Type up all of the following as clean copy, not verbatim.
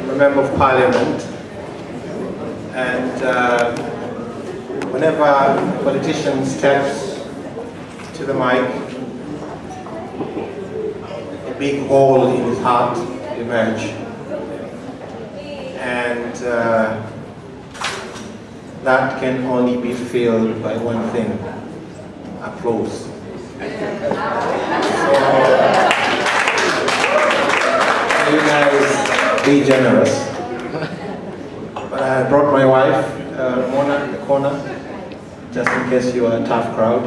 I'm a member of parliament, and whenever a politician steps to the mic, a big hole in his heart emerges, and that can only be filled by one thing: applause. So, you guys be generous. But I brought my wife, Mona, in the corner, just in case you are a tough crowd.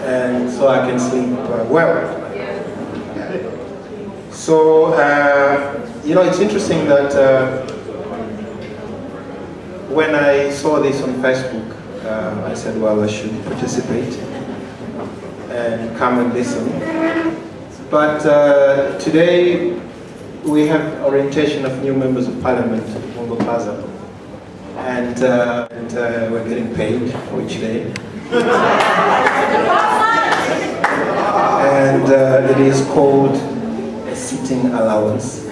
And so I can sleep well. So, you know, it's interesting that when I saw this on Facebook, I said, well, I should participate and come and listen. But today we have orientation of new members of parliament at Bongo Plaza, and we're getting paid for each day. And it is called a sitting allowance.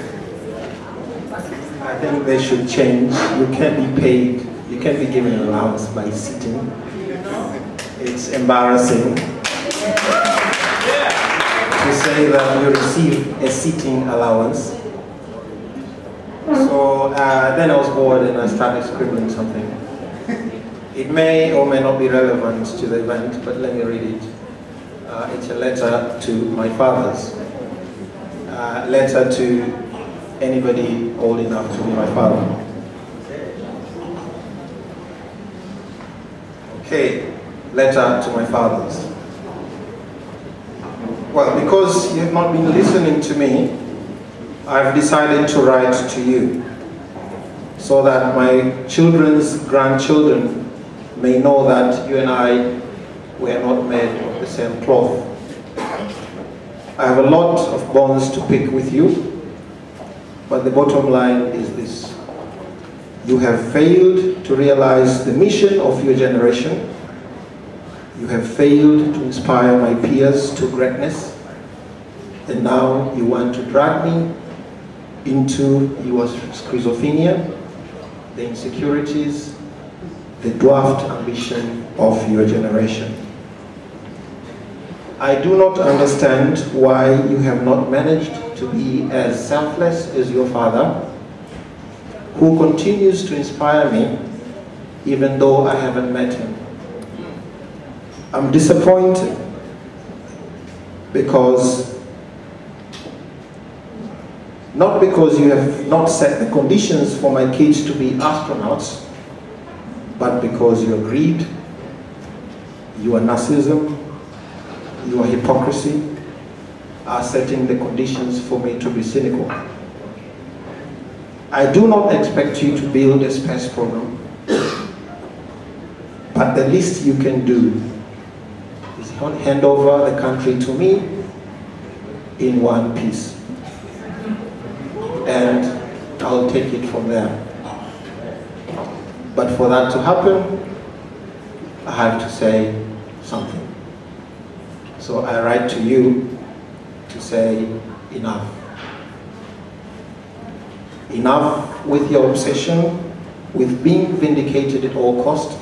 I think they should change. You can't be paid, you can't be given an allowance by sitting. It's embarrassing to say that you receive a sitting allowance. So then I was bored and I started scribbling something. It may or may not be relevant to the event, but let me read it. It's a letter to my fathers. Letter to anybody old enough to be my father. Okay, letter to my fathers. Well, because you have not been listening to me, I've decided to write to you so that my children's grandchildren may know that you and I were not made of the same cloth. I have a lot of bones to pick with you, but the bottom line is this. You have failed to realize the mission of your generation. You have failed to inspire my peers to greatness, and now you want to drag me into your schizophrenia, the insecurities, the dwarfed ambition of your generation. I do not understand why you have not managed to be as selfless as your father, who continues to inspire me even though I haven't met him. I'm disappointed because, not because you have not set the conditions for my kids to be astronauts, but because your greed, your narcissism, your hypocrisy are setting the conditions for me to be cynical. I do not expect you to build a space program, but the least you can do is hand over the country to me in one piece, and I'll take it from there. But for that to happen, I have to say something. So I write to you to say enough. Enough with your obsession with being vindicated at all cost.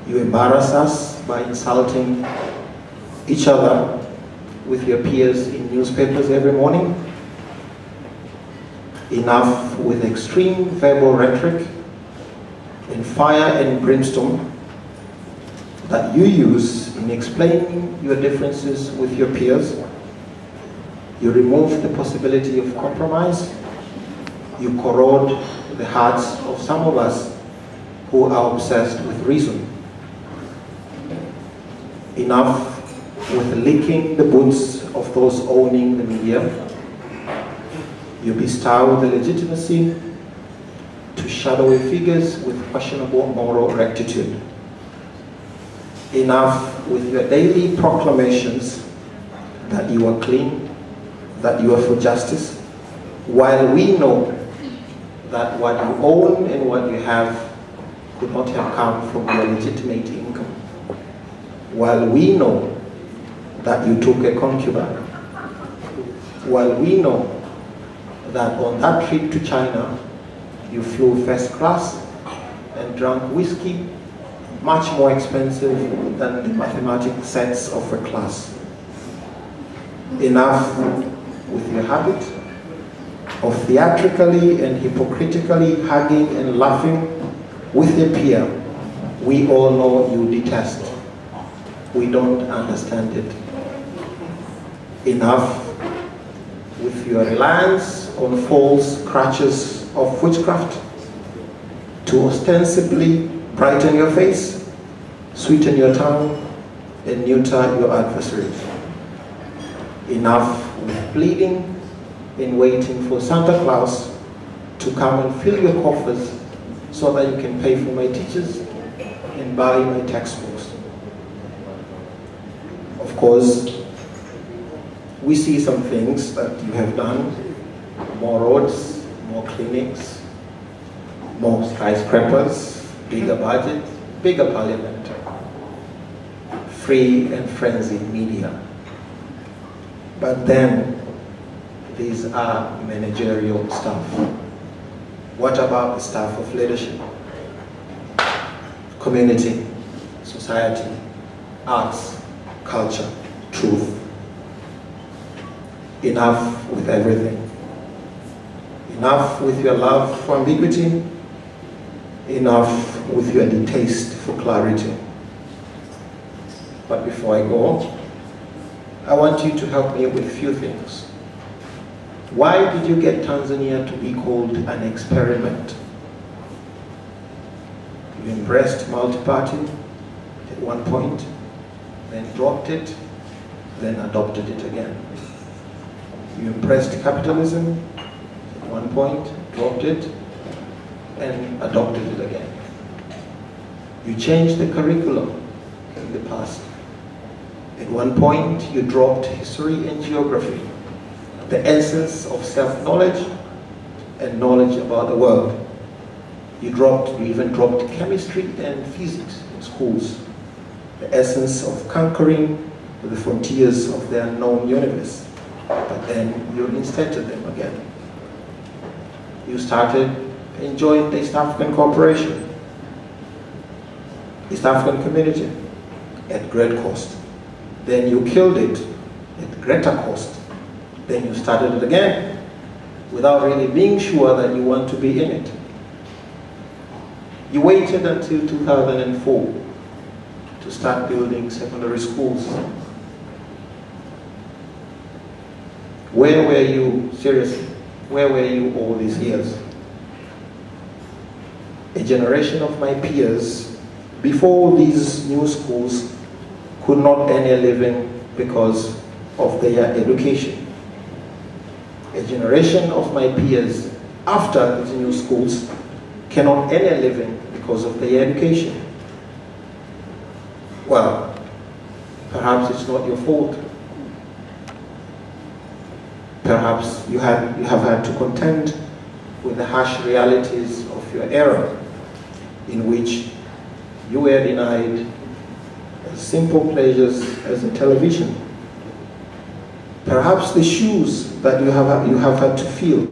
You embarrass us by insulting each other with your peers in newspapers every morning. Enough with extreme verbal rhetoric and fire and brimstone that you use in explaining your differences with your peers. You remove the possibility of compromise. You corrode the hearts of some of us who are obsessed with reason. Enough with licking the boots of those owning the media. You bestow the legitimacy to shadowy figures with questionable moral rectitude. Enough with your daily proclamations that you are clean, that you are for justice, while we know that what you own and what you have could not have come from your legitimate income. While we know that you took a concubine. While we know that on that trip to China, you flew first class and drank whiskey, much more expensive than the mathematics sets of a class. Enough with your habit of theatrically and hypocritically hugging and laughing with a peer we all know you detest. We don't understand it. Enough with your reliance on false crutches of witchcraft to ostensibly brighten your face, sweeten your tongue, and neuter your adversaries. Enough with bleeding in waiting for Santa Claus to come and fill your coffers so that you can pay for my teachers and buy my textbooks. Of course, we see some things that you have done: more roads, more clinics, more skyscrapers, bigger budget, bigger parliament, free and frenzied media. But then, these are managerial staff. What about the staff of leadership? Community, society, arts, culture, truth. Enough with everything. Enough with your love for ambiguity. Enough with your distaste for clarity. But before I go, I want you to help me with a few things. Why did you get Tanzania to be called an experiment? You embraced multi-party at one point, then dropped it, then adopted it again. You embraced capitalism at one point, dropped it, and adopted it again. You changed the curriculum in the past. At one point, you dropped history and geography, the essence of self-knowledge and knowledge about the world. You even dropped chemistry and physics in schools, the essence of conquering the frontiers of the unknown universe. But then you reinstated them again. You started and joined the East African Cooperation, East African Community, at great cost. Then you killed it at greater cost. Then you started it again without really being sure that you want to be in it. You waited until 2004 to start building secondary schools. Where were you, seriously, where were you all these years? A generation of my peers, before these new schools, could not earn a living because of their education. A generation of my peers, after these new schools, cannot earn a living because of their education. Well, perhaps it's not your fault. Perhaps you have had to contend with the harsh realities of your era, in which you were denied simple pleasures as a television. Perhaps the shoes that you have had to fill